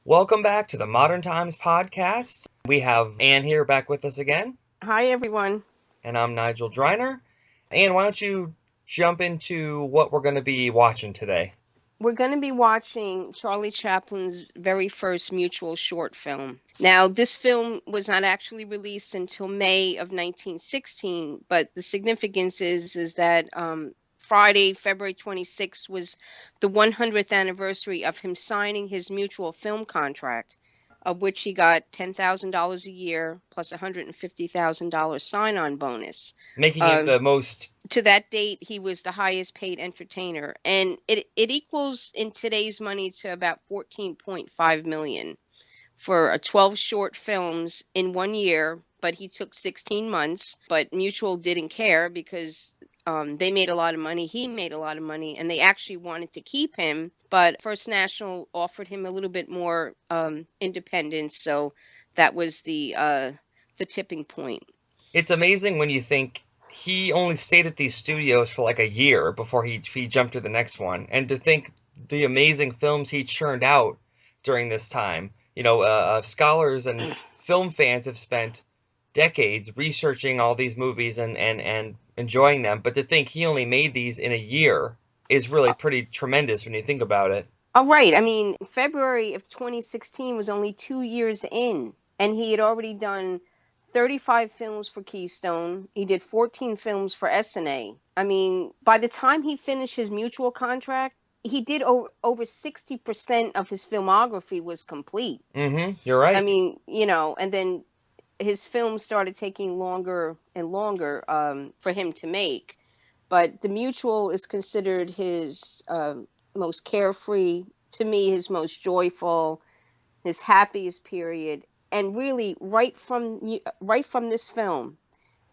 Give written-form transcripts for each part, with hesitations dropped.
Welcome back to the Modern Times podcast. We have Ann here back with us again. Hi, everyone. And I'm Nigel Dreiner. Ann, why don't you jump into what we're going to be watching today? We're going to be watching Charlie Chaplin's very first mutual short film. Now, this film was not actually released until May of 1916, but the significance is that Friday, February 26th, was the 100th anniversary of him signing his mutual film contract, of which he got $10,000 a year plus $150,000 sign-on bonus. Making it the most... To that date, he was the highest paid entertainer, and it equals in today's money to about 14.5 million for 12 short films in 1 year. But he took 16 months. But Mutual didn't care because they made a lot of money. He made a lot of money, and they actually wanted to keep him. But First National offered him a little bit more independence, so that was the tipping point. It's amazing when you think he only stayed at these studios for like a year before he jumped to the next one, and to think the amazing films he churned out during this time. Scholars and film fans have spent decades researching all these movies and enjoying them, but to think he only made these in a year is really pretty tremendous when you think about it. All right. I mean, February of 2016 was only 2 years in, and he had already done 35 films for Keystone. He did 14 films for SNA. I mean, by the time he finished his Mutual contract, he did over 60% of his filmography was complete. You're right. I mean, and then his films started taking longer and longer for him to make. But The Mutual is considered his most carefree, to me, his most joyful, his happiest period. And really, right from this film,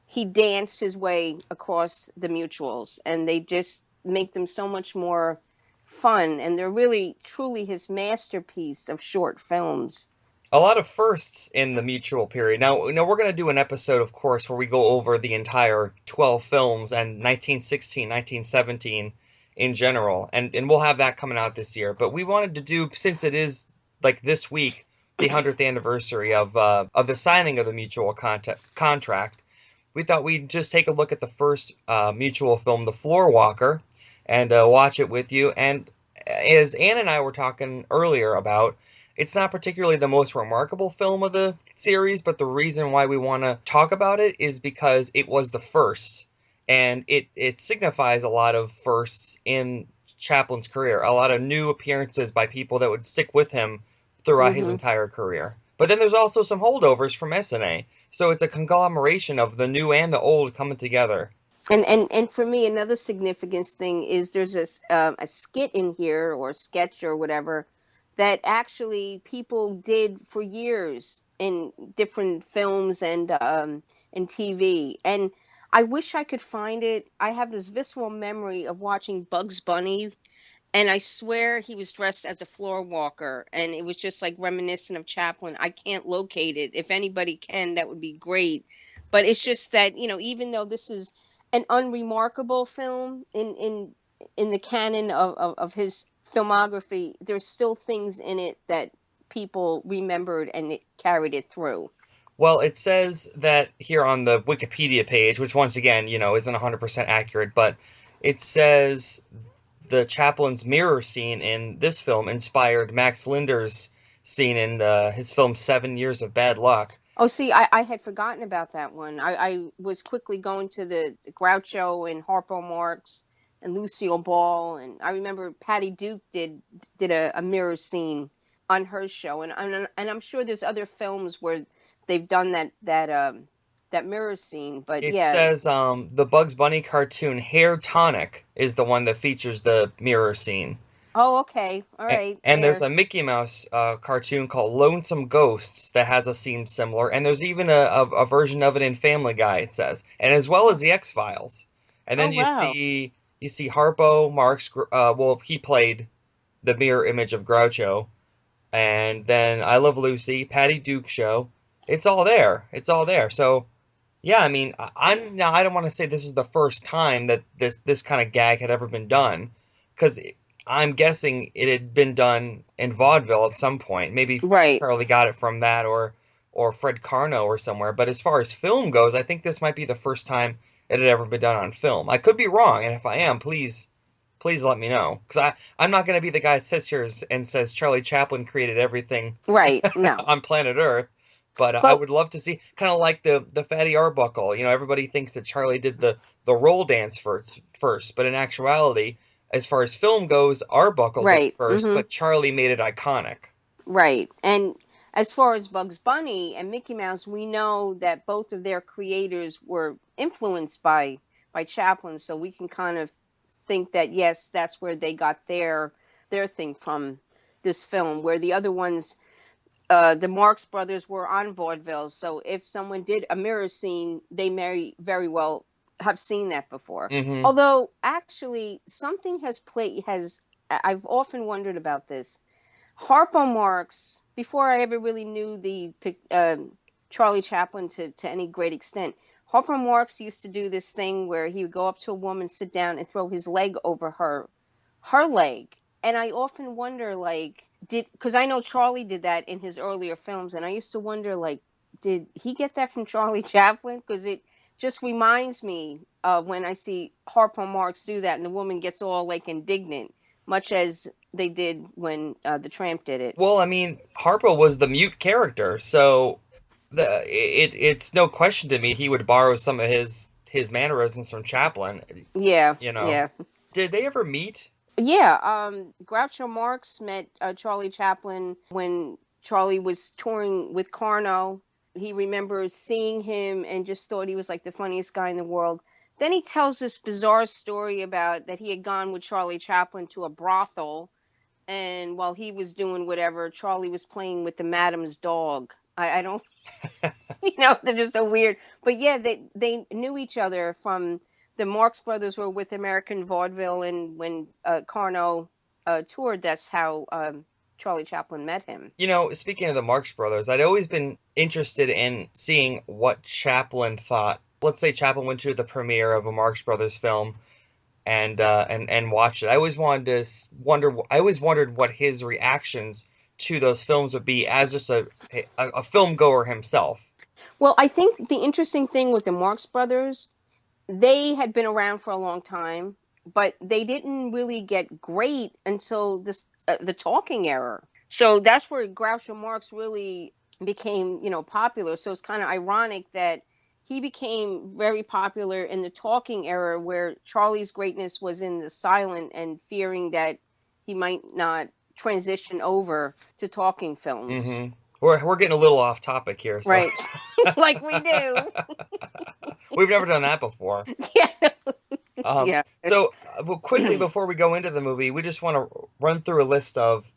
he danced his way across the Mutuals, and they just make them so much more fun. And they're really, truly his masterpiece of short films. A lot of firsts in the Mutual period. Now we're going to do an episode, of course, where we go over the entire 12 films and 1916, 1917 in general, and we'll have that coming out this year. But we wanted to do, since it is like this week, the 100th anniversary of the signing of the Mutual contract, we thought we'd just take a look at the first Mutual film, The Floorwalker, and watch it with you. And as Ann and I were talking earlier about, it's not particularly the most remarkable film of the series, but the reason why we want to talk about it is because it was the first, and it signifies a lot of firsts in Chaplin's career, a lot of new appearances by people that would stick with him throughout his entire career. But then there's also some holdovers from SNA, so it's a conglomeration of the new and the old coming together. And for me, another significance thing is there's a skit in here, or sketch or whatever, that actually people did for years in different films and TV. And I wish I could find it. I have this visceral memory of watching Bugs Bunny, and I swear he was dressed as a floor walker, and it was just like reminiscent of Chaplin. I can't locate it. If anybody can, that would be great. But it's just that, even though this is an unremarkable film in the canon of his filmography, there's still things in it that people remembered, and it carried it through. Well, it says that here on the Wikipedia page, which once again, isn't 100% accurate, but it says the Chaplin's mirror scene in this film inspired Max Linder's scene in his film 7 Years of Bad Luck. Oh, see, I had forgotten about that one. I was quickly going to the Groucho and Harpo Marx and Lucille Ball, and I remember Patty Duke did a mirror scene on her show, and I'm sure there's other films where they've done that mirror scene. But It yeah. says the Bugs Bunny cartoon Hair Tonic is the one that features the mirror scene. Oh, okay. All right. And there's a Mickey Mouse cartoon called Lonesome Ghosts that has a scene similar, and there's even a version of it in Family Guy, it says, and as well as the X-Files. And then Oh, wow. you see Harpo Marx. Well, he played the mirror image of Groucho, and then I Love Lucy, Patty Duke Show. It's all there. It's all there. So yeah, I mean, I don't want to say this is the first time that this kind of gag had ever been done, because I'm guessing it had been done in vaudeville at some point. Maybe Right, Charlie got it from that, or Fred Carno or somewhere. But as far as film goes, I think this might be the first time it had ever been done on film. I could be wrong, and if I am, please let me know, because I'm not going to be the guy that sits here and says Charlie Chaplin created everything right. No, on planet Earth. But I but would love to see, kind of like the Fatty Arbuckle. Everybody thinks that Charlie did the roll dance first, but in actuality, as far as film goes, Arbuckle did it right. first, Mm-hmm. but Charlie made it iconic. Right. And as far as Bugs Bunny and Mickey Mouse, we know that both of their creators were influenced by Chaplin, so we can kind of think that yes, that's where they got their thing from this film, where the other ones, the Marx Brothers were on vaudeville. So if someone did a mirror scene, they may very well have seen that before. Hmm. Although actually something has played has I've often wondered about this. Harpo Marx, before I ever really knew the Charlie Chaplin to any great extent, Harpo Marx used to do this thing where he would go up to a woman, sit down, and throw his leg over her leg. And I often wonder, like, did because I know Charlie did that in his earlier films, and I used to wonder, like, did he get that from Charlie Chaplin? Because it just reminds me of when I see Harpo Marx do that, and the woman gets all like indignant, much as they did when the Tramp did it. Well, I mean, Harpo was the mute character, so it's no question to me he would borrow some of his mannerisms from Chaplin. Yeah, You know, yeah. did they ever meet? Yeah, Groucho Marx met Charlie Chaplin when Charlie was touring with Carno. He remembers seeing him and just thought he was like the funniest guy in the world. Then he tells this bizarre story about that he had gone with Charlie Chaplin to a brothel, and while he was doing whatever, Charlie was playing with the madam's dog. I don't, they're just so weird. But yeah, they knew each other from the Marx Brothers were with American Vaudeville, and when Carno toured, that's how Charlie Chaplin met him. Speaking of the Marx Brothers, I'd always been interested in seeing what Chaplin thought. Let's say Chaplin went to the premiere of a Marx Brothers film and watched it. I always wondered what his reactions to those films would be as just a film goer himself. Well, I think the interesting thing with the Marx Brothers, they had been around for a long time, but they didn't really get great until the talking era. So that's where Groucho Marx really became, popular. So it's kind of ironic that he became very popular in the talking era, where Charlie's greatness was in the silent and fearing that he might not transition over to talking films. Hmm. We're getting a little off topic here, so Right. Like we do. we've never done that before. Yeah. Um, Yeah. so, well, quickly before we go into the movie, we just want to run through a list of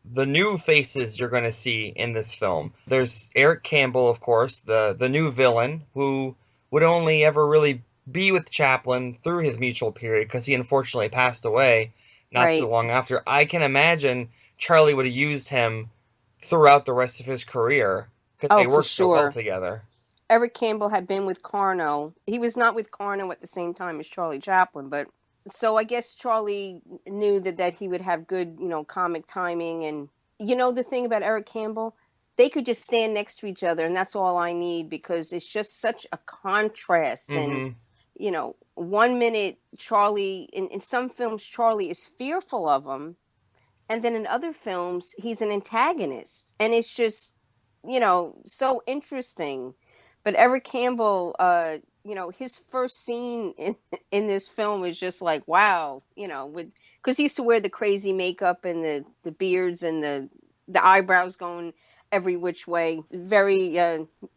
the new faces you're going to see in this film. There's Eric Campbell, of course, the new villain who would only ever really be with Chaplin through his mutual period because he unfortunately passed away not too Right. long after. I can imagine Charlie would have used him throughout the rest of his career because Oh, they for worked so well sure. together. Eric Campbell had been with Carno. He was not with Carno at the same time as Charlie Chaplin, but so I guess Charlie knew that he would have good, comic timing. And the thing about Eric Campbell, they could just stand next to each other, and that's all I need, because it's just such a contrast. And Hmm. 1 minute Charlie, in some films Charlie is fearful of him, and then in other films he's an antagonist, and it's just so interesting. But Eric Campbell, his first scene in this film is just like, wow, with because he used to wear the crazy makeup and the beards and the eyebrows going every which way, very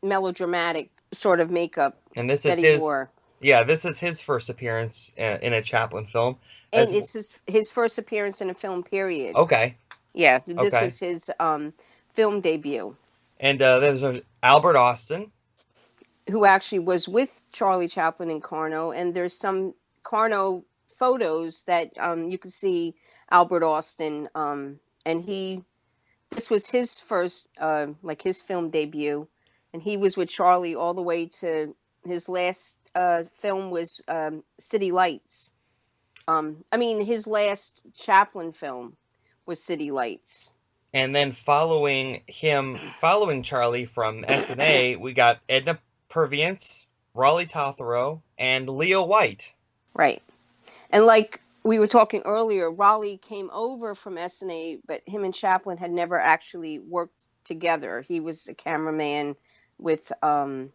melodramatic sort of makeup And this that is he his, wore. yeah, this is his first appearance in a Chaplin film. And As it's his first appearance in a film, period. okay, Yeah, this okay, was his film debut. and there's Albert Austin. Who actually was with Charlie Chaplin in Carno, and there's some Carno photos that you can see Albert Austin, and he this was his first like his film debut, and he was with Charlie all the way to his last film was City Lights. I mean, his last Chaplin film was City Lights. And then following Charlie from SNA, we got Edna Purviance, Raleigh Tothero, and Leo White. Right. And like we were talking earlier, Raleigh came over from SNA, but him and Chaplin had never actually worked together. He was a cameraman with GM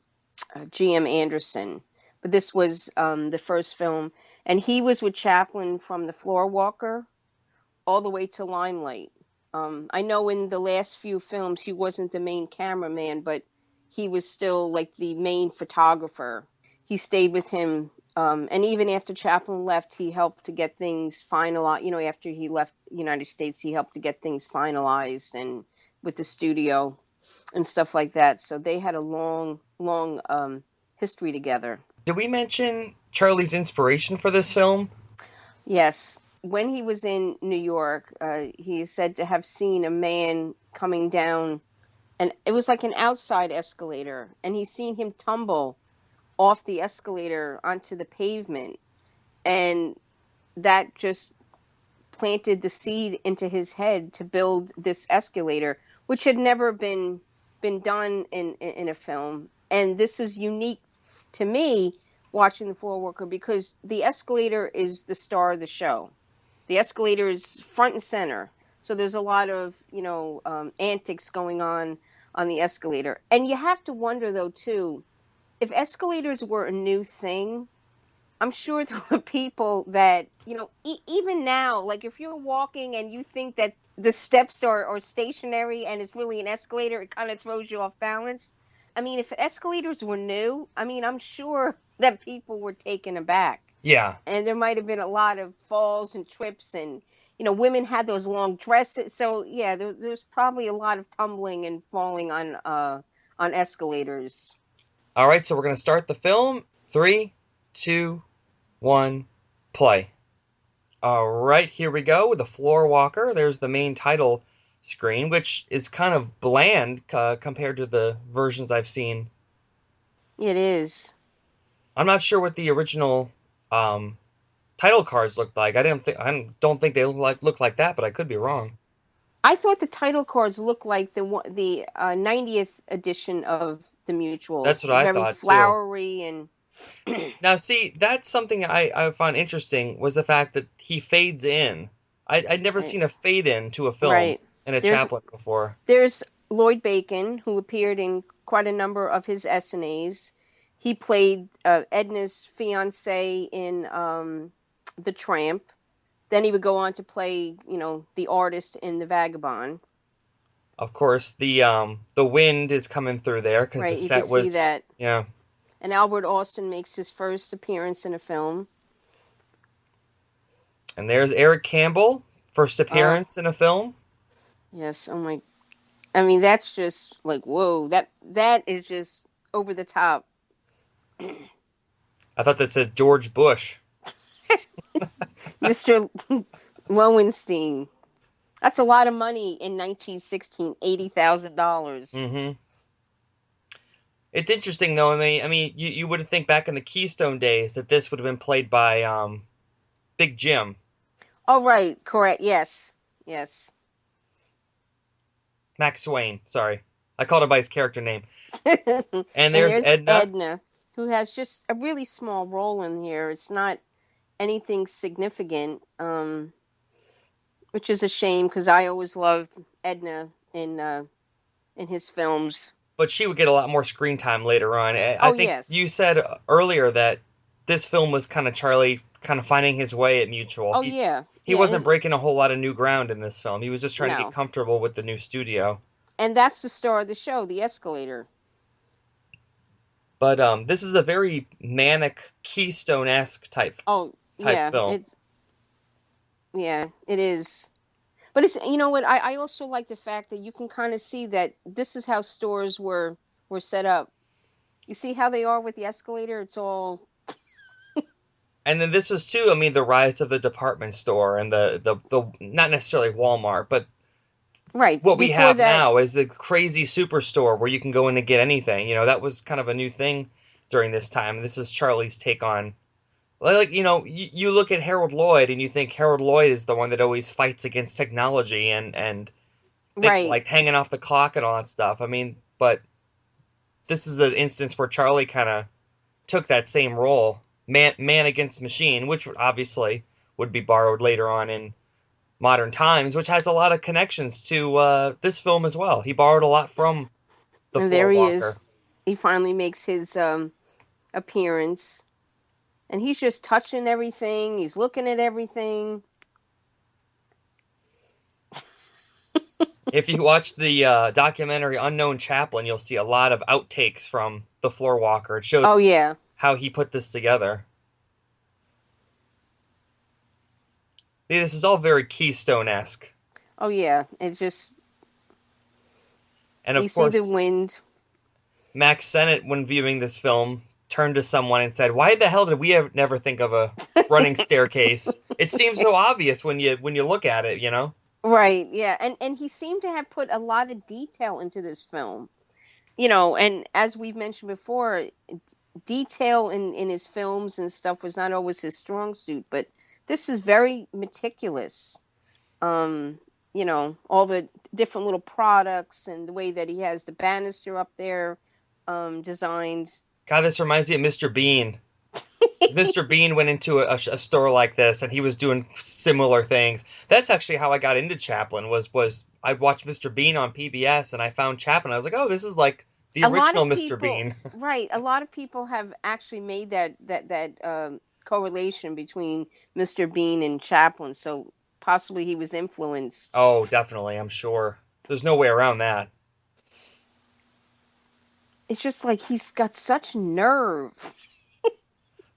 Anderson. But this was the first film. And he was with Chaplin from The Floorwalker all the way to Limelight. I know in the last few films he wasn't the main cameraman, but he was still like the main photographer. He stayed with him, and even after Chaplin left, he helped to get things finalized. You know, after he left the United States, he helped to get things finalized and with the studio and stuff like that. So they had a long, long history together. Did we mention Charlie's inspiration for this film? Yes. When he was in New York, he is said to have seen a man coming down, and it was like an outside escalator, and he's seen him tumble off the escalator onto the pavement, and that just planted the seed into his head to build this escalator, which had never been done in a film. And this is unique to me watching The Floor Worker because the escalator is the star of the show. The escalator is front and center. So there's a lot of, antics going on the escalator. And you have to wonder, though, too, if escalators were a new thing, I'm sure there were people that, even now, like if you're walking and you think that the steps are stationary and it's really an escalator, it kind of throws you off balance. I mean, if escalators were new, I mean, I'm sure that people were taken aback. Yeah. And there might have been a lot of falls and trips, and women had those long dresses. So yeah, there's probably a lot of tumbling and falling on escalators. All right, so we're going to start the film. 3, 2, 1, play. All right, here we go with The Floor Walker. There's the main title screen, which is kind of bland compared to the versions I've seen. It is. I'm not sure what the original title cards looked like. I don't think they look like that, but I could be wrong. I thought the title cards looked like the 90th edition of the That's Mutuals, what I very thought too. flowery and Now, see, that's something I found interesting was the fact that he fades in. I'd never right, seen a fade in to a film right. in a There's Chaplin before. there's Lloyd Bacon, who appeared in quite a number of his SNAs. He played Edna's fiance in The Tramp. Then he would go on to play, the artist in The Vagabond. Of course, the wind is coming through there because the Right, you can set see was, that. yeah. And Albert Austin makes his first appearance in a film. And there's Eric Campbell, first Uh, appearance in a film. yes. Oh my. I mean, that's just like whoa. That is just over the top. I thought that said George Bush. Mr. Lowenstein. That's a lot of money in 1916. $80,000. Mm-hmm. It's interesting though. I mean, you would think back in the Keystone days that this would have been played by Big Jim, Oh right, correct. Yes, yes. Max Swain. Sorry, I called him by his character name. And And there's there's Edna. Edna, who has just a really small role in here. It's not anything significant, which is a shame because I always loved Edna in his films. But she would get a lot more screen time later on. I Oh think yes. you said earlier that this film was kind of Charlie kind of finding his way at Mutual. Oh He yeah. he Yeah, wasn't breaking a whole lot of new ground in this film. He was just trying to get no. comfortable with the new studio. And that's the star of the show, the escalator. But this is a very manic Keystone-esque Oh type yeah, film. it is. But it's what I also like the fact that you can kind of see that this is how stores were set up. You see how they are with the escalator? It's all And then this was too, I mean, the rise of the department store and the not necessarily Walmart, but right. what we Before have that, now is the crazy superstore where you can go in and get anything. That was kind of a new thing during this time. This is Charlie's take on Like, you look at Harold Lloyd and you think Harold Lloyd is the one that always fights against technology and things Right. like hanging off the clock and all that stuff. I mean, but this is an instance where Charlie kind of took that same role, man against machine, which obviously would be borrowed later on in modern times, which has a lot of connections to this film as well. He borrowed a lot from the And there Floor he Walker. is. He finally makes his appearance, and he's just touching everything. He's looking at everything. If you watch the documentary Unknown Chaplin, you'll see a lot of outtakes from the Floor Walker. It Oh shows yeah. how he put this together. This is all very Keystone-esque. Oh yeah. It's just And you of see the course, wind. Max Sennett, when viewing this film, turned to someone and said, "Why the hell did we never think of a running staircase? It seems so obvious when you look at it, you know." Right. Yeah. And he seemed to have put a lot of detail into this film. And as we've mentioned before, detail in his films and stuff was not always his strong suit, but this is very meticulous. um all the different little products and the way that he has the banister up there designed. God, this reminds me of Mr. Bean. Mr. Bean went into a store like this, and he was doing similar things. That's actually how I got into Chaplin. Was I watched Mr. Bean on PBS, and I found Chaplin. I was like, oh, this is like the A lot original of Mr. people, Bean. right, a lot of people have actually made that correlation between Mr. Bean and Chaplin, so possibly he was influenced. Oh, definitely, I'm sure. There's no way around that. It's just like he's got such nerve.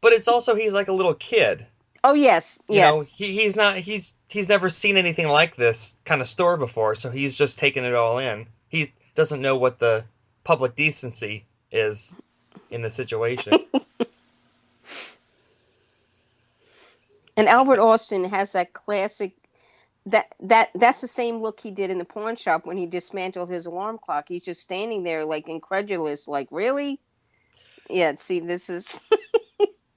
But it's also he's like a little kid. Oh yes, yes. He's not he's never seen anything like this kind of store before, so he's just taking it all in. He doesn't know what the public decency is in the situation. And Albert Austin has that classic, that's the same look he did in the pawn shop when he dismantled his alarm clock. He's just standing there like incredulous, like, really? Yeah, see, this is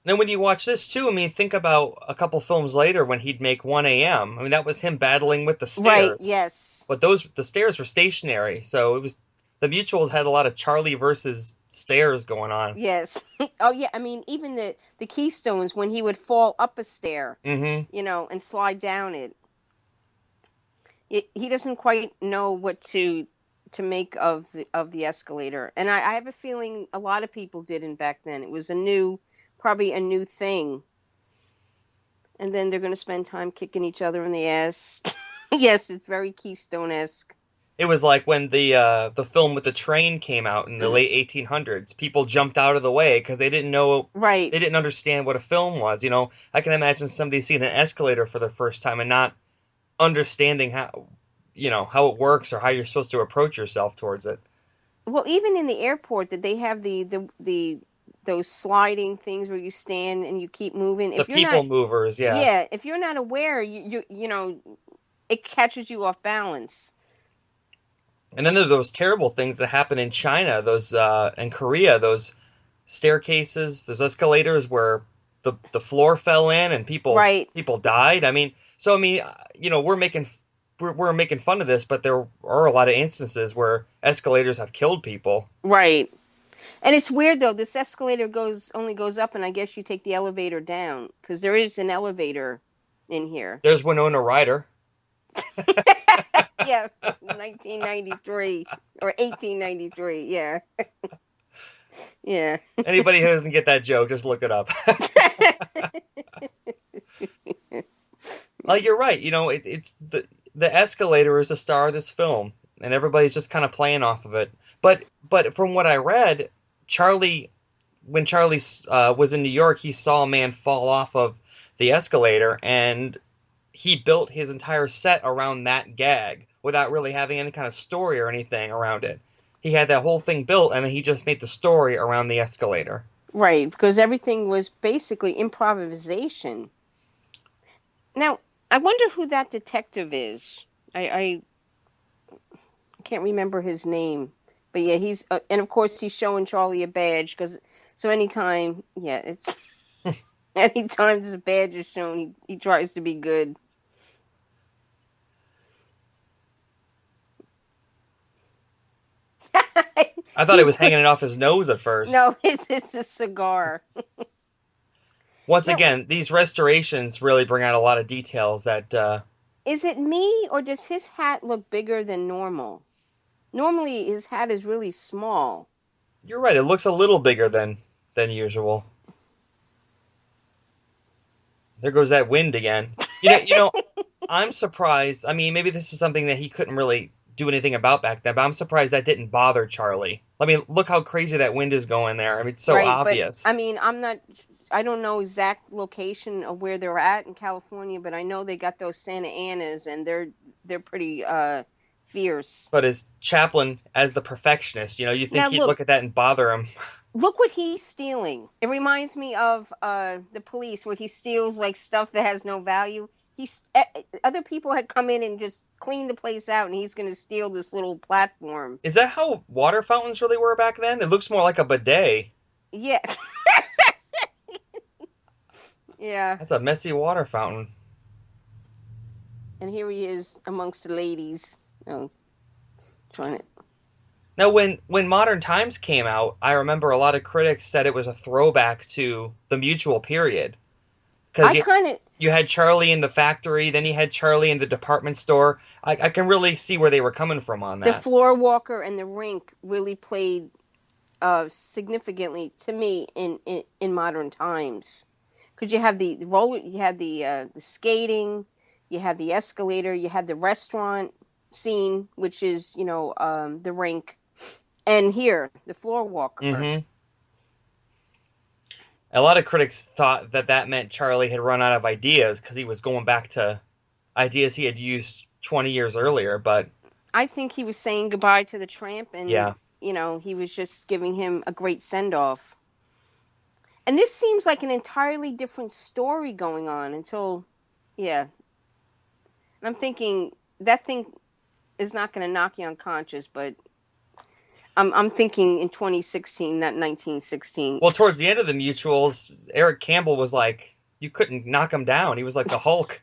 Then when you watch this too, I mean, think about a couple films later when he'd make 1 a.m. I mean, that was him battling with the right, stairs. yes. But the stairs were stationary, so it was the mutuals had a lot of Charlie versus stairs going on. Yes. Oh yeah, I mean even the keystones when he would fall up a stair, Mm-hmm. and slide down he doesn't quite know what to make of the escalator. And I have a feeling a lot of people didn't back then. It was probably a new thing. And then they're going to spend time kicking each other in the ass. Yes, it's very Keystone-esque. It was like when the film with the train came out in the late 1800s. People jumped out of the way because Right. they didn't understand what a film was. I can imagine somebody seeing an escalator for the first time and not understanding how it works or how you're supposed to approach yourself towards it. Well, even in the airport, that they have the those sliding things where you stand and you keep moving. The If you're people not, movers, yeah. yeah, if you're not aware, it catches you off balance. And then there are those terrible things that happen in China, those in Korea, those staircases, those escalators where the floor fell in and Right. people died. We're making fun of this, but there are a lot of instances where escalators have killed people. Right. And it's weird though. This escalator only goes up, and I guess you take the elevator down because there is an elevator in here. There's Winona Ryder. Yeah, 1993 or 1893. Yeah, yeah. Anybody who doesn't get that joke, just look it up. You're right. It's the escalator is the star of this film, and everybody's just kind of playing off of it. But from what I read, Charlie, when Charlie was in New York, he saw a man fall off of the escalator, and he built his entire set around that gag without really having any kind of story or anything around it. He had that whole thing built, and then he just made the story around the escalator. Right, because everything was basically improvisation. Now, I wonder who that detective is. I can't remember his name, but yeah, and of course he's showing Charlie a badge because so anytime, yeah, it's Anytime there's a badge is shown, he tries to be good. I thought He it was put hanging it off his nose at first. no, it's a cigar. Once Now, again, these restorations really bring out a lot of details that is it me or does his hat look bigger than normal? Normally, his hat is really small. you're right, it looks a little bigger than usual. There goes that wind again. I'm surprised. I mean, maybe this is something that he couldn't really do anything about back then, but I'm surprised that didn't bother Charlie. I mean, look how crazy that wind is going there. I mean, it's so Right, but I obvious. mean, I don't know exact location of where they're at in California, but I know they got those Santa Anas, and they're pretty fierce. But as Chaplin, as the perfectionist, you think Now he'd look look, at that and bother him. look what he's stealing. It reminds me of the police where he steals like stuff that has no value. Other people had come in and just cleaned the place out, and he's going to steal this little platform. Is that how water fountains really were back then? It looks more like a bidet. Yeah, yeah. That's a messy water fountain. And here he is amongst the ladies. Oh, trying to. Now, when Modern Times came out, I remember a lot of critics said it was a throwback to the Mutual period because I you kind of you had Charlie in the factory, then you had Charlie in the department store. I can really see where they were coming from on the that. floor walker and the rink really played significantly to me in modern times because you have the roller, you had the skating, you had the escalator, you had the restaurant scene, which is the rink, and here the floor walker. Hmm. A lot of critics thought that that meant Charlie had run out of ideas because he was going back to ideas he had used 20 years earlier. But I think he was saying goodbye to the tramp, and yeah, he was just giving him a great send off. And this seems like an entirely different story going on until, yeah. And I'm thinking that thing is not going to knock you unconscious, but I'm thinking in 2016, not 1916. well, towards the end of the Mutuals, Eric Campbell was like, you couldn't knock him down. He was like the Hulk,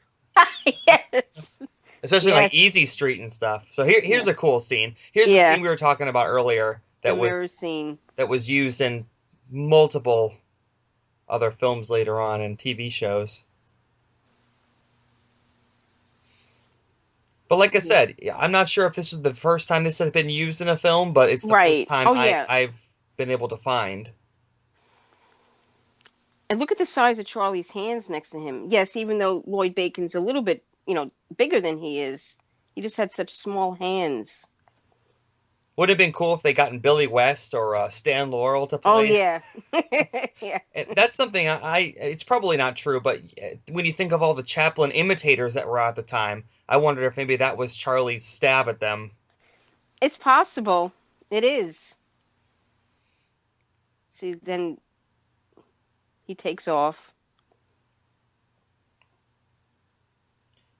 Yes, especially like yes, Easy Street and stuff. So yeah, here's a cool scene. Here's the yeah. scene we were talking about earlier The that was mirror scene. that was used in multiple other films later on and TV shows. But like I Yeah. said, I'm not sure if this is the first time this has been used in a film, but it's the first Right. time Oh I, yeah. I've been able to find. And look at the size of Charlie's hands next to him. Yes, even though Lloyd Bacon's a little bit, bigger than he is, he just had such small hands. Would have been cool if they gotten Billy West or Stan Laurel to Oh play. yeah. Yeah. That's something it's probably not true, but when you think of all the Chaplin imitators that were out at the time, I wondered if maybe that was Charlie's stab at them. It's possible. It is. See, then he takes off.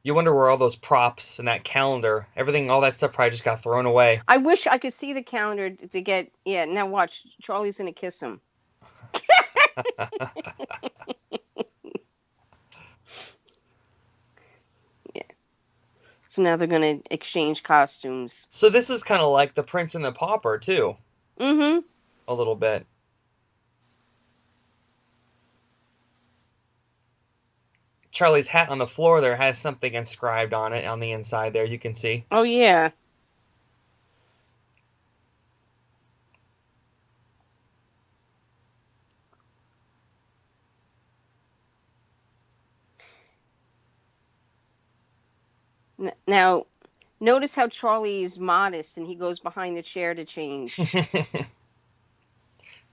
You wonder where all those props and that calendar, everything, all that stuff probably just got thrown away. I wish I could see the calendar to get. Yeah, now watch. Charlie's gonna kiss him. Yeah. So now they're gonna exchange costumes. So this is kind of like The Prince and the Pauper too, Mm-hmm. a little bit. Charlie's hat on the floor there has something inscribed on it on the inside there, you can see. Oh yeah. Now notice how Charlie is modest and he goes behind the chair to change.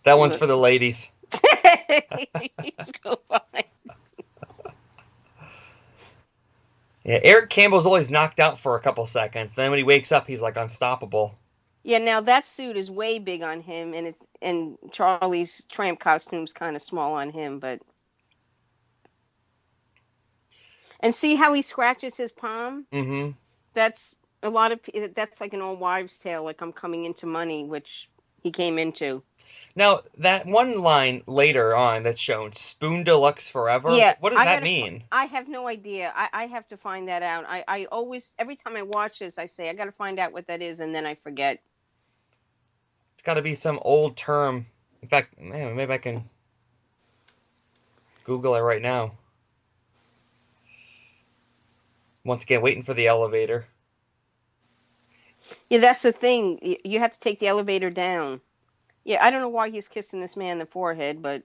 That one's Look. for the ladies. Go behind. Yeah, Eric Campbell's always knocked out for a couple seconds. Then when he wakes up, he's like unstoppable. Yeah, now that suit is way big on him, and Charlie's tramp costume's kind of small on him, but and see how he scratches his palm? Mm-hmm. That's a lot of that's like an old wives' tale, like I'm coming into money, which he came into. Now, that one line later on that's shown, Spoon Deluxe Forever, Yeah, what does I that gotta. mean? I have no idea. I have to find that out. I always, every time I watch this, I say I gotta find out what that is, and then I forget. It's got to be some old term. In fact, man, maybe I can Google it right now. Once again, waiting for the elevator. Yeah, that's the thing. You have to take the elevator down. Yeah, I don't know why he's kissing this man in the forehead, but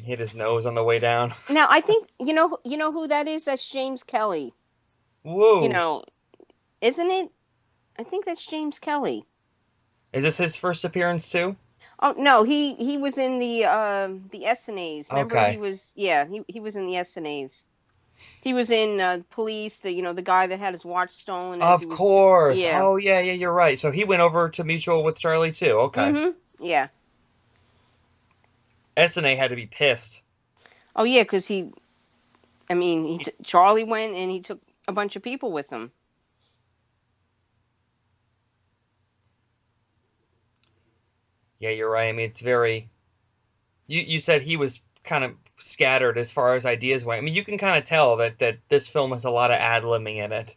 Hit his nose on the way down. now I think you know who that is. That's James Kelly. You Whoa. know, isn't it? I think that's James Kelly. Is this his first appearance too? Oh no, he was in the SNAs. Remember, he Okay. was he was in the SNAs. He was in Police. The the guy that had his watch stolen as he Of was. course. Yeah. Oh, yeah, yeah, you're right. So he went over to Mutual with Charlie too. Okay. Yeah. SNA had to be pissed. Oh yeah, because he. I mean, Charlie went and he took a bunch of people with him. Yeah, you're right. I mean, it's very. You said he was kind of scattered as far as ideas went. I mean, you can kind of tell that this film has a lot of ad-libbing in it.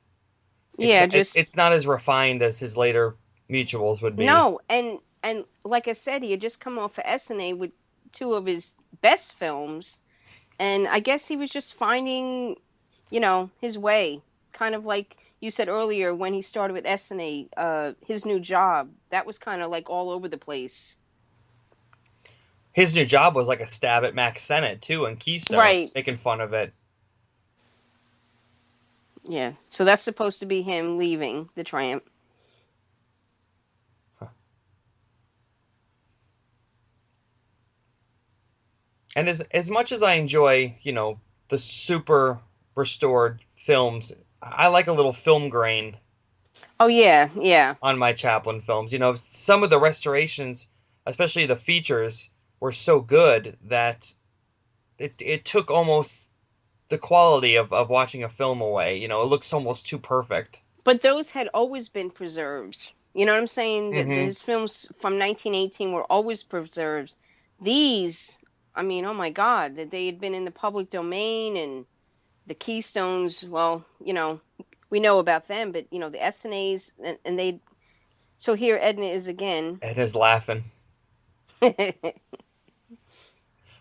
Yeah, just It's not as refined as his later mutuals would be. no, and like I said, he had just come off of SNA with two of his best films, and I guess he was just finding, his way. Kind of like you said earlier when he started with SNA, his new job, that was kind of like all over the place. His new job was like a stab at Max Sennett too, and Keystone, Right. making fun of it. Yeah. So that's supposed to be him leaving the Tramp. And as much as I enjoy, the super restored films, I like a little film grain Oh yeah, yeah. on my Chaplin films. Some of the restorations, especially the features, were so good that it took almost the quality of watching a film away. It looks almost too perfect. But those had always been preserved. You know what I'm saying? That Hmm. his films from 1918 were always preserved. These, I mean, oh my God, that they had been in the public domain and the Keystones. Well, we know about them, but the SNAs and they. So here Edna is again. It is laughing.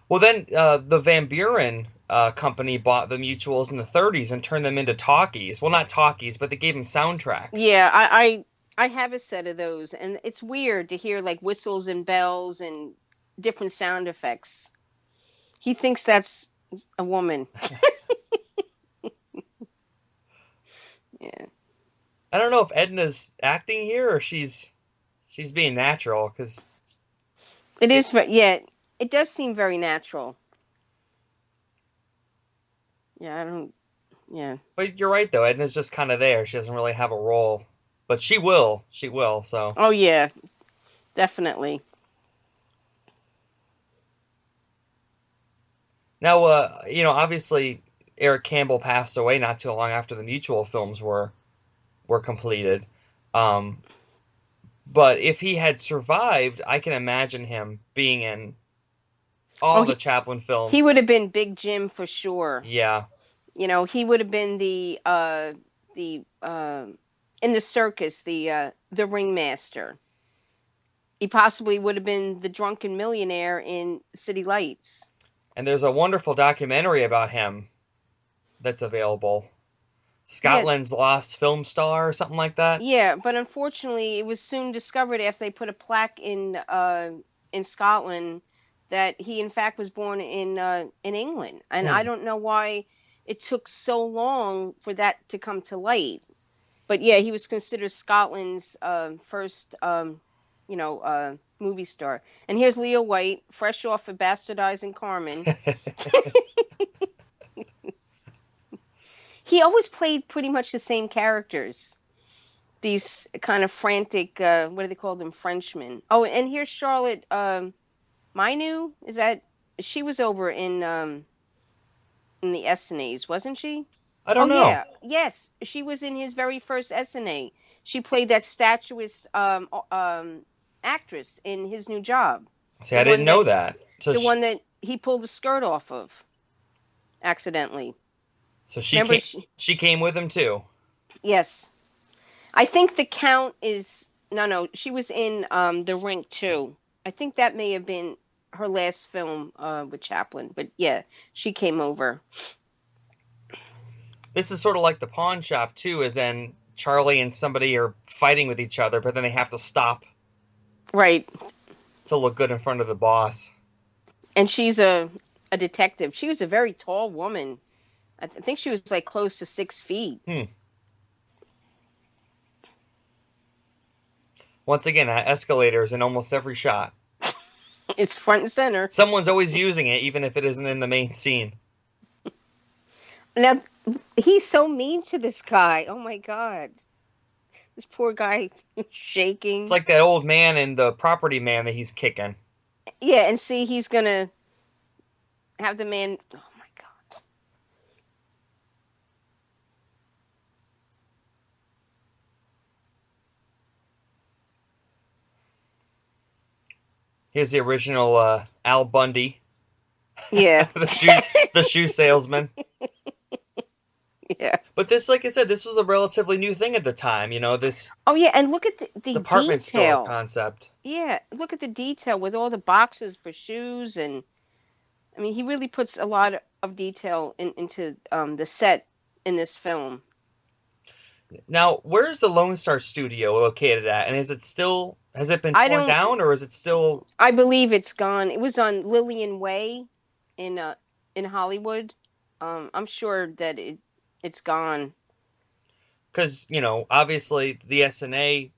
Well, then the Van Buren company bought the mutuals in the 30s and turned them into talkies. Well, not talkies, but they gave them soundtracks. Yeah, I have a set of those, and it's weird to hear like whistles and bells and different sound effects. He thinks that's a woman. Yeah. I don't know if Edna's acting here or she's being natural because It it. is, yeah, it does seem very natural. Yeah, I don't. Yeah. But you're right though. Edna's just kind of there. She doesn't really have a role, but she will. She will. So Oh yeah, definitely. now, obviously Eric Campbell passed away not too long after the Mutual films were completed. Um, but if he had survived, I can imagine him being in Oh, all the Chaplin he would films. have been Big Jim for sure. Yeah. He would have been the in the circus, the ringmaster. He possibly would have been the drunken millionaire in City Lights. And there's a wonderful documentary about him that's available. Yeah, Scotland's Lost Film Star or something like that. yeah, but unfortunately, it was soon discovered after they put a plaque in Scotland that he in fact was born in England, and I Hmm. don't know why it took so long for that to come to light. But yeah, he was considered Scotland's first movie star. And here's Leo White, fresh off of bastardizing Carmen. He always played pretty much the same characters. These kind of frantic, what do they call them, Frenchmen. Oh, and here's Charlotte Minu. Is that she was over in the SNAs, wasn't she? I Oh don't know. yeah, yes, she was in his very first SNA. She played that statuesque actress in his new job, See, the I one didn't know that that. he pulled the skirt off of accidentally. So she Remember? came. She came with him too. Yes, I think the count is no, no. She was in the Rink too. I think that may have been her last film with Chaplin, but yeah, she came over. This is sort of like the pawn shop too, as in Charlie and somebody are fighting with each other, but then they have to stop Right, to look good in front of the boss. and she's a detective. She was a very tall woman. I think she was like close to 6 feet. Hmm. Once again, escalators in almost every shot. It's front and center. Someone's always using it, even if it isn't in the main scene. Now he's so mean to this guy. Oh my god, this poor guy It's shaking. like that old man and the property man that he's kicking. Yeah, and see, he's gonna have the man. Oh my god. Here's the original Al Bundy, Yeah, the shoe salesman. yeah. But this, like I said, this was a relatively new thing at the time. This Oh yeah, and look at the department store detail. concept. Yeah, look at the detail with all the boxes for shoes, and I mean, he really puts a lot of detail into the set in this film. Now, where's the Lone Star Studio located at? And has it been I torn don't. down or is it still? I believe it's gone. It was on Lillian Way in Hollywood. I'm sure that it's gone. Because, obviously the SNA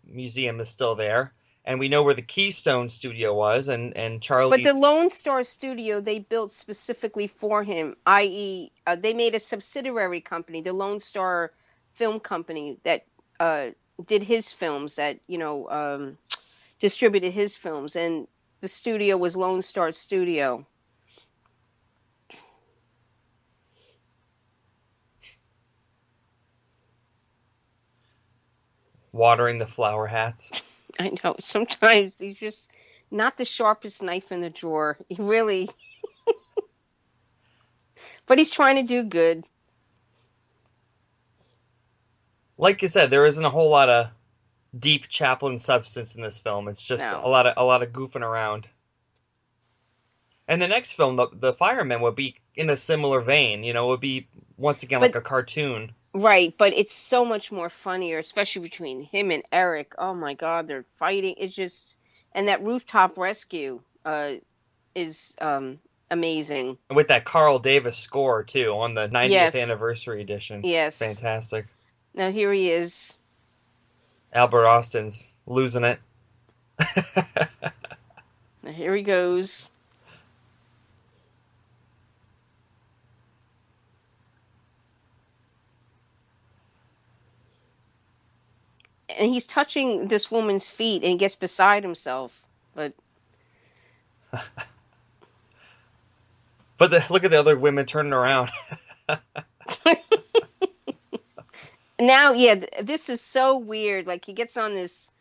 museum is still there. And we know where the Keystone Studio was, and But the Charlie's. Lone Star Studio they built specifically for him, i.e., they made a subsidiary company, the Lone Star Film Company, that uh, did his films, that distributed his films, and the studio was Lone Star Studio. Watering the flower hats. I know sometimes he's just not the sharpest knife in the drawer. He really, but he's trying to do good. Like you said, there isn't a whole lot of deep Chaplin substance in this film. It's just No, a lot of goofing around. And the next film, the Fireman, would be in a similar vein. Would be once again like but a cartoon. right, but it's so much more funnier, especially between him and Eric. Oh my God, they're fighting. It's just, and that rooftop rescue is amazing. And with that Carl Davis score too on the 90th Yes, anniversary edition. It's yes. fantastic. Now here he is. Albert Austin's losing it. Now here he goes. And he's touching this woman's feet and he gets beside himself. But But look at the other women turning around. now, yeah, this is so weird. Like he gets on this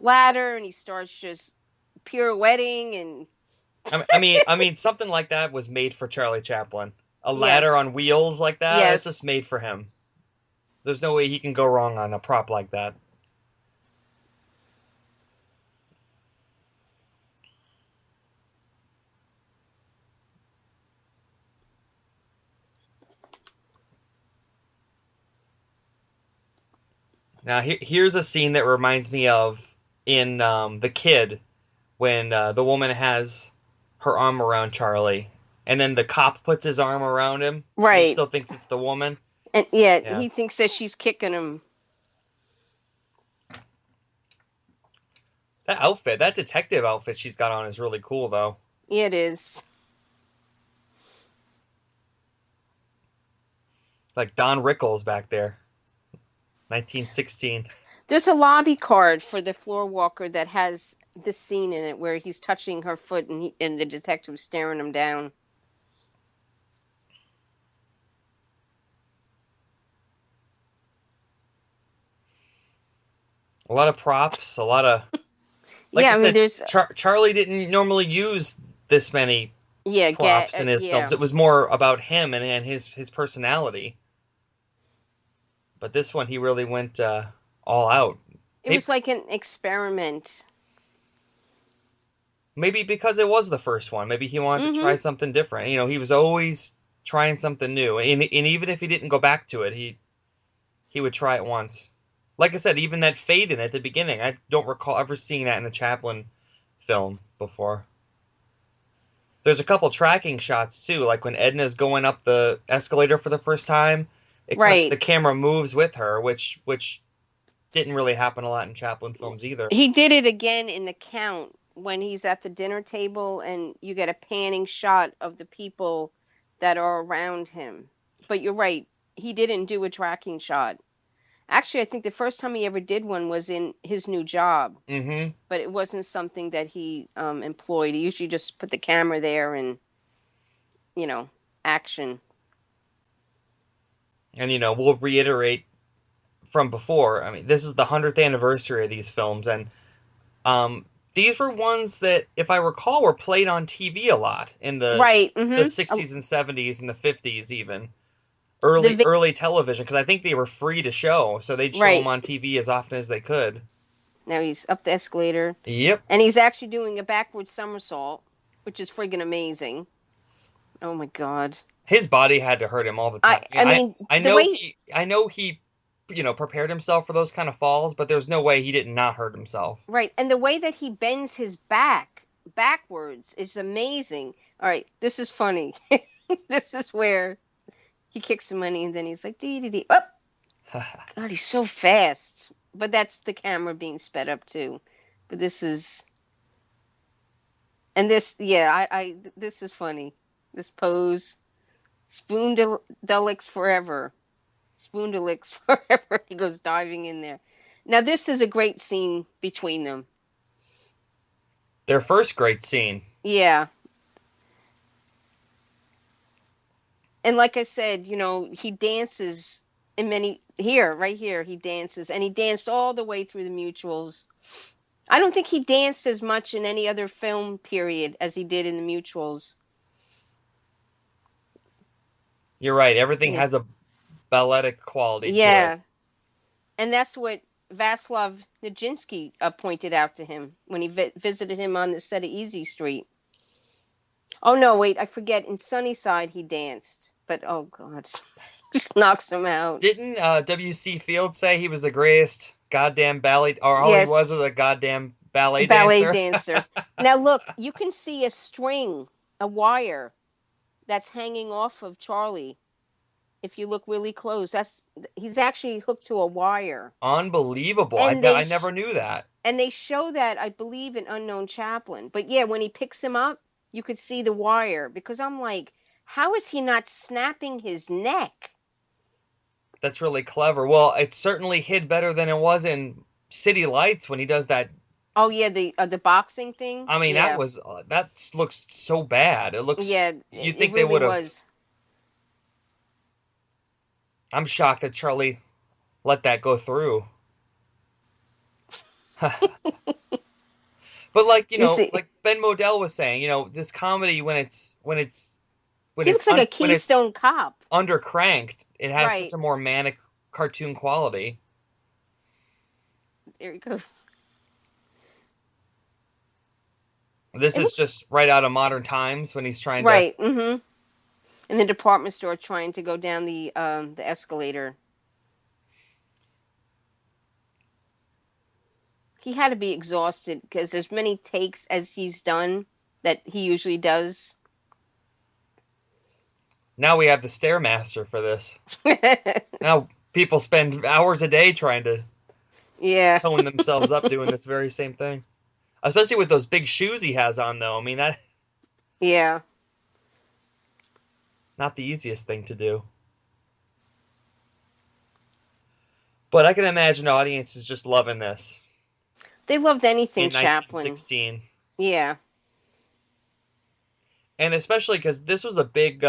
ladder and he starts just pirouetting and I mean, something like that was made for Charlie Chaplin. A ladder yes, on wheels like that, it's just yes. made for him. There's no way he can go wrong on a prop like that. Now, here's a scene that reminds me of in The Kid when the woman has her arm around Charlie, and then the cop puts his arm around him, and he Right. still thinks it's the woman. And yeah, Yeah, he thinks that she's kicking him. that detective outfit she's got on is really cool, though. Yeah, it is. Like Don Rickles back there, 1916. There's a lobby card for the floor walker that has this scene in it where he's touching her foot and the detective's staring him down. A lot of props, a lot of, like Yeah, I I mean, said, there's Charlie didn't normally use this many yeah, props in his films. yeah. It was more about him and his personality. But this one, he really went all out. It Maybe, was like an experiment. maybe because it was the first one. Maybe he wanted to try Mm-hmm. something different. You know, he was always trying something new, and even if he didn't go back to it, he would try it once. Like I said, even that fade in at the beginning, I don't recall ever seeing that in a Chaplin film before. There's a couple tracking shots too, like when Edna's going up the escalator for the first time. The Right. camera moves with her, which didn't really happen a lot in Chaplin films either. He did it again in The Count when he's at the dinner table and you get a panning shot of the people that are around him. But you're right, he didn't do a tracking shot. Actually, I think the first time he ever did one was in his new job, Mm-hmm. but it wasn't something that he employed. He usually just put the camera there and, you know, action. And we'll reiterate from before. I mean, this is the 100th anniversary of these films, and um, these were ones that, if I recall, were played on TV a lot in Right. the Mm-hmm. 60s and 70s and the 50s even. The Early television, because I think they were free to show, so they'd show them right. on TV as often as they could. Now he's up the escalator Yep. and he's actually doing a backward somersault, which is friggin' amazing. Oh my god. His body had to hurt him all the I time. I mean the way I know he prepared himself for those kind of falls, but there's no way he did not hurt himself. right, and the way that he bends his back backwards is amazing. All right, this is funny. This is where he kicks the money and then he's like dee dee dee. Oh god, he's so fast. But that's the camera being sped up too. But this is and this yeah, I this is funny. This pose. Spoondulix forever. Spoondulix forever. He goes diving in there. Now this is a great scene between them. Their first great scene. Yeah. And like I said, he dances in many here, right here, he dances and he danced all the way through the mutuals. I don't think he danced as much in any other film period as he did in the mutuals. You're right. Everything Yeah. has a balletic quality to it. Yeah. And that's what Vaslav Nijinsky pointed out to him when he visited him on the set of Easy Street. Oh no, wait, I forget. In Sunnyside, he danced, but oh god, just knocks him out. Didn't W.C. Fields say he was the greatest goddamn ballet, or all he Yes, was a goddamn ballet ballet dancer? dancer. Now look, you can see a string, a wire that's hanging off of Charlie. If you look really close, that's he's actually hooked to a wire, Unbelievable. and I never knew that. they show that I believe in Unknown Chaplin. But yeah, when he picks him up, you could see the wire because I'm like, how is he not snapping his neck? That's really clever. Well, it certainly hid better than it was in City Lights when he does that. Oh yeah, the boxing thing. I mean, Yeah, that looks so bad. It looks. yeah, You it think they really would have? was. I'm shocked that Charlie let that go through. But You see, like Ben Modell was saying, this comedy he looks like a when it's Keystone Cop. undercranked, it has such Right a more manic cartoon quality. there you go. This It is looks just right out of modern times when he's trying to. right. Mm-hmm. In the department store, trying to go down the escalator. He had to be exhausted because as many takes as he's done that he usually does. Now we have the Stairmaster for this. Now people spend hours a day trying to Yeah, tone themselves up doing this very same thing. Especially with those big shoes he has on, though. I mean, that yeah. not the easiest thing to do. But I can imagine audiences just loving this They loved anything in Chaplin. 1916. Yeah. And especially because this was a big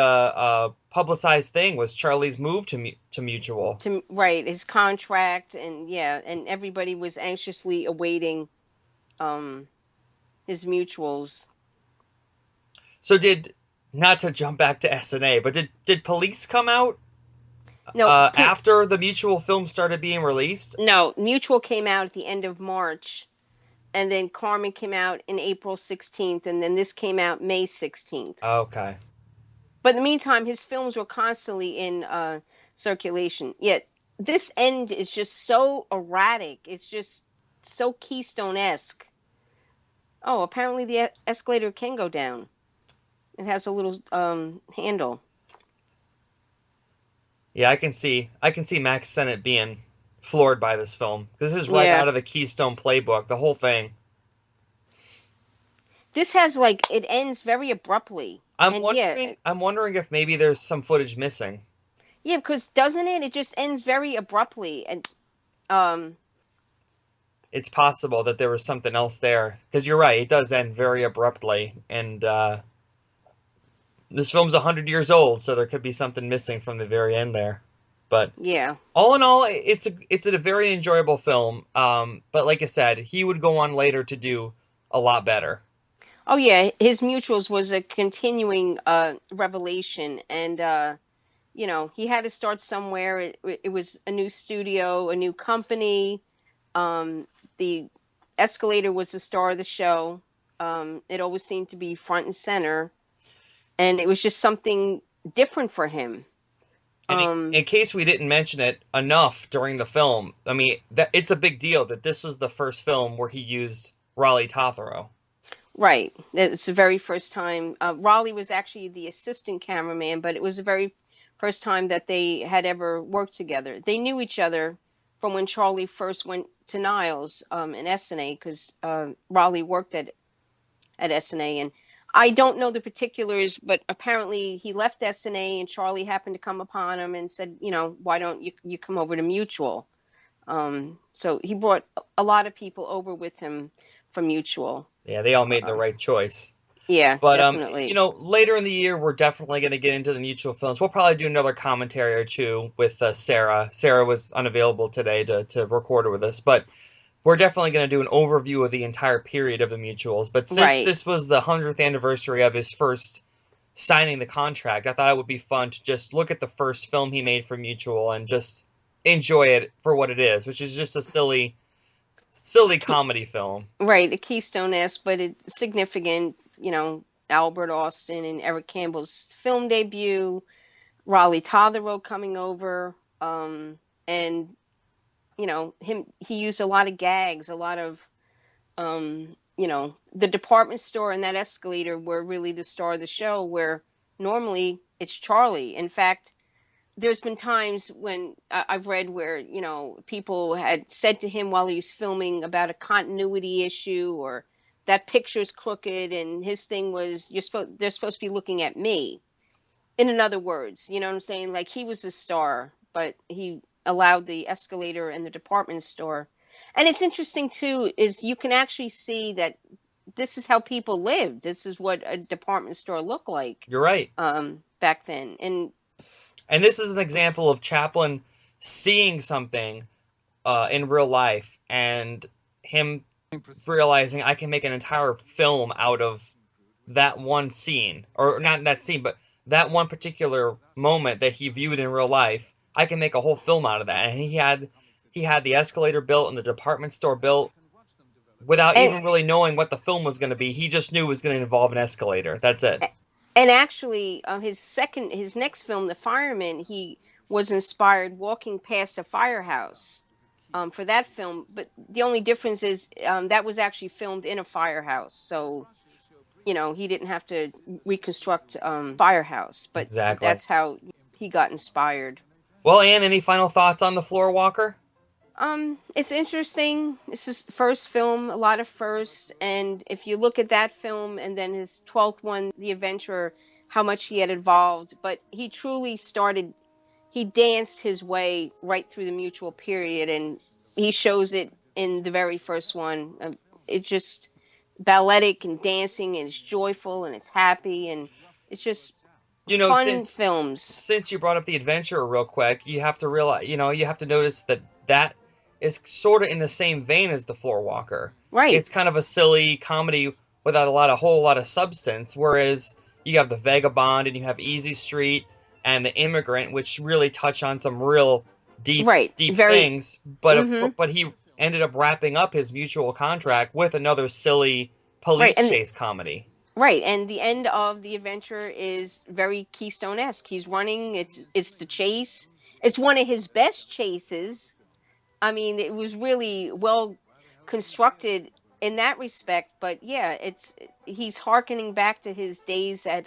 publicized thing, was Charlie's move to Mutual. To right his contract, and yeah, and everybody was anxiously awaiting um his mutuals. So did, not to jump back to SNA, but did Police come out No, after the Mutual film started being released? no, Mutual came out at the end of March, and then Carmen came out in April 16th, and then this came out May 16th. Okay. But in the meantime, his films were constantly in circulation. Yet this end is just so erratic. It's just so Keystone-esque. Oh, apparently the escalator can go down. It has a little handle. Yeah, I can see Max Sennett being floored by this film. This is right Yeah. out of the Keystone playbook, the whole thing. This has like it ends very abruptly. I'm And yeah, wondering I'm wondering if maybe there's some footage missing. yeah, because doesn't it? It just ends very abruptly. And um It's possible that there was something else there, because you're right, it does end very abruptly, and this film's 100 years old, so there could be something missing from the very end there. But yeah. all in all, it's a very enjoyable film. But like I said, he would go on later to do a lot better. Oh yeah, his mutuals was a continuing revelation, and he had to start somewhere. It was a new studio, a new company. The escalator was the star of the show. It always seemed to be front and center, and it was just something different for him. And Um, in case we didn't mention it enough during the film, I mean, that it's a big deal that this was the first film where he used Raleigh Tothero. right. It's the very first time. Raleigh was actually the assistant cameraman, but it was the very first time that they had ever worked together. They knew each other from when Charlie first went to Niles in SNA, because Raleigh worked at SNA. And I don't know the particulars, but apparently he left SNA and Charlie happened to come upon him and said, why don't you come over to Mutual? So he brought a lot of people over with him from Mutual. Yeah, they all made the Uh, right choice. yeah, But definitely. later in the year, we're definitely going to get into the Mutual films. We'll probably do another commentary or two with Sarah. Sarah was unavailable today to record with us, but we're definitely going to do an overview of the entire period of the Mutuals. But since Right. this was the 100th anniversary of his first signing the contract, I thought it would be fun to just look at the first film he made for Mutual and just enjoy it for what it is, which is just a silly Key, comedy film. right. A Keystone-esque, but it's significant. Albert Austin and Eric Campbell's film debut, Raleigh Tothero coming over, and he used a lot of gags, a lot of the department store and that escalator were really the star of the show, where normally it's Charlie. In fact, there's been times when I've read where people had said to him while he was filming about a continuity issue, or that picture's crooked, and his thing was, they're supposed to be looking at me. In other words, you know what I'm saying? Like, he was a star, but he allowed the escalator and the department store. And it's interesting too, is you can actually see that this is how people lived. This is what a department store looked like You're right. back then. And And this is an example of Chaplin seeing something in real life and him realizing I can make an entire film out of that one scene, or not that scene, but that one particular moment that he viewed in real life. I can make a whole film out of that, and he had the escalator built and the department store built without and even really knowing what the film was going to be. He just knew it was going to involve an escalator. That's it. and actually, his next film, The Fireman, he was inspired walking past a firehouse for that film. But the only difference is that was actually filmed in a firehouse, so he didn't have to reconstruct firehouse. But Exactly. that's how he got inspired. Well, Anne, any final thoughts on the Floor Walker? It's interesting. This is first film, a lot of first, and if you look at that film and then his 12th one, The Adventurer, how much he had evolved, but he truly started. He danced his way right through the mutual period, and he shows it in the very first one. It just balletic and dancing, and it's joyful and it's happy, and it's just You know, fun films. since you brought up the adventure real quick, you have to realize, you have to notice that that is sort of in the same vein as the Floor Walker. Right, It's kind of a silly comedy without a whole lot of substance, whereas you have the Vagabond and you have Easy Street and the Immigrant, which really touch on some real right, deep very. things. But Mm-hmm. but he ended up wrapping up his mutual contract with another silly Right, police and chase comedy. right, and the end of the adventure is very Keystone-esque. He's running. It's the chase. It's one of his best chases. I mean, it was really well constructed in that respect. But yeah, it's he's harkening back to his days at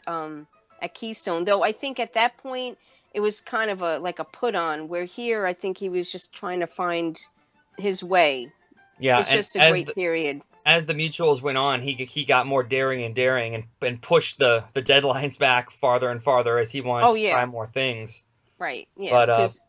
Keystone. Though I think at that point it was kind of a like a put on. Where here I think he was just trying to find his way. Yeah, It's and just a great period. as the mutuals went on, he got more daring and daring and pushed the deadlines back farther and farther as he wanted Oh to try yeah, more things. right, yeah, But because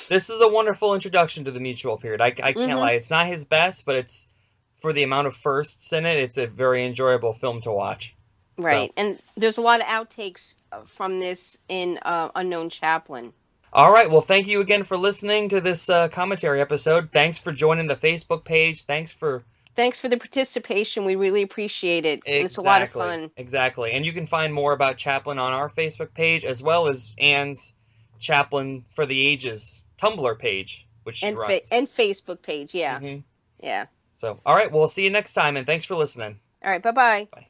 this is a wonderful introduction to the mutual period. I can't mm-hmm. lie. It's not his best, but it's for the amount of firsts in it, it's a very enjoyable film to watch. So, Right, and there's a lot of outtakes from this in Unknown Chaplin. all right. Well, thank you again for listening to this commentary episode. Thanks for joining the Facebook page. Thanks for Thanks for the participation. We really appreciate it. It's a lot of exactly, fun. exactly. And you can find more about Chaplin on our Facebook page as well as Anne's Chaplin for the Ages Tumblr page, which she runs. And Facebook page. Yeah, Hmm yeah. So, all right. We'll see you next time, and thanks for listening. All right. Bye bye. Bye.